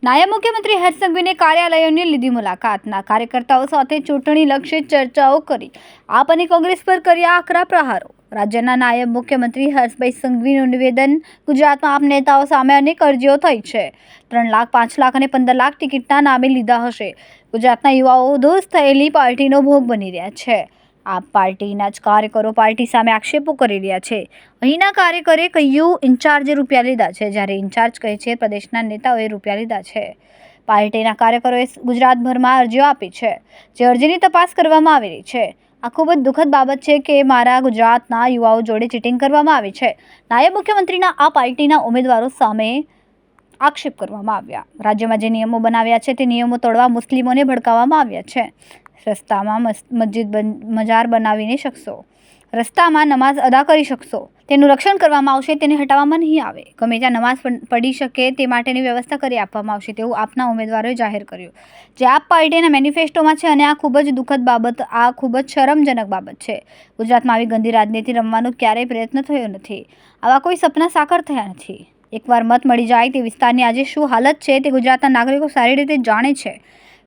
નાયબ મુખ્યમંત્રી હર્ષ સંઘવીને કાર્યાલયોની લીધી મુલાકાતના કાર્યકર્તાઓ સાથે ચૂંટણીલક્ષી ચર્ચાઓ કરી આપ અને કોંગ્રેસ પર કર્યા આકરા પ્રહારો. રાજ્યના નાયબ મુખ્યમંત્રી હર્ષભાઈ સંઘવીનું નિવેદન. ગુજરાતમાં આપ નેતાઓ સામે અનેક અરજીઓ થઈ છે. 3 લાખ, 5 લાખ અને 15 લાખ ટિકિટના નામે લીધા હશે. ગુજરાતના યુવાઓ ધોષ થયેલી પાર્ટીનો ભોગ બની રહ્યા છે. આપ પાર્ટીના જ કાર્યકરો પાર્ટી સામે આક્ષેપો કરી રહ્યા છે. અહીંના કાર્યકરે કહ્યું ઇન્ચાર્જે રૂપિયા લીધા છે, જ્યારે ઇન્ચાર્જ કહે છે પ્રદેશના નેતાઓએ રૂપિયા લીધા છે. પાર્ટીના કાર્યકરોએ ગુજરાતભરમાં અરજીઓ આપી છે, જે અરજીની તપાસ કરવામાં આવી રહી છે. આ ખૂબ જ દુઃખદ બાબત છે કે મારા ગુજરાતના યુવાઓ જોડે ચીટિંગ કરવામાં આવી છે. નાયબ મુખ્યમંત્રીના આ પાર્ટીના ઉમેદવારો સામે આક્ષેપ કરવામાં આવ્યા. રાજ્યમાં જે નિયમો બનાવ્યા છે તે નિયમો તોડવા મુસ્લિમોને ભડકાવવામાં આવ્યા છે. રસ્તામાં મસ્જિદ મજાર બનાવીને શકશો, રસ્તામાં નમાઝ અદા કરી શકશો, તેનું રક્ષણ કરવામાં આવશે, તેને હટાવવામાં નહીં આવે. ગમે ત્યાં નમાઝ પડી શકે તે માટેની વ્યવસ્થા કરી આપવામાં આવશે તેવું આપના ઉમેદવારોએ જાહેર કર્યું, જે આપ પાર્ટીના મેનિફેસ્ટોમાં છે. અને આ ખૂબ જ દુઃખદ બાબત, આ ખૂબ જ શરમજનક બાબત છે. ગુજરાતમાં આવી ગંદી રાજનીતિ રમવાનો ક્યારેય પ્રયત્ન થયો નથી. આવા કોઈ સપના સાકાર થયા નથી. એકવાર મત મળી જાય તે વિસ્તારની આજે શું હાલત છે તે ગુજરાતના નાગરિકો સારી રીતે જાણે છે.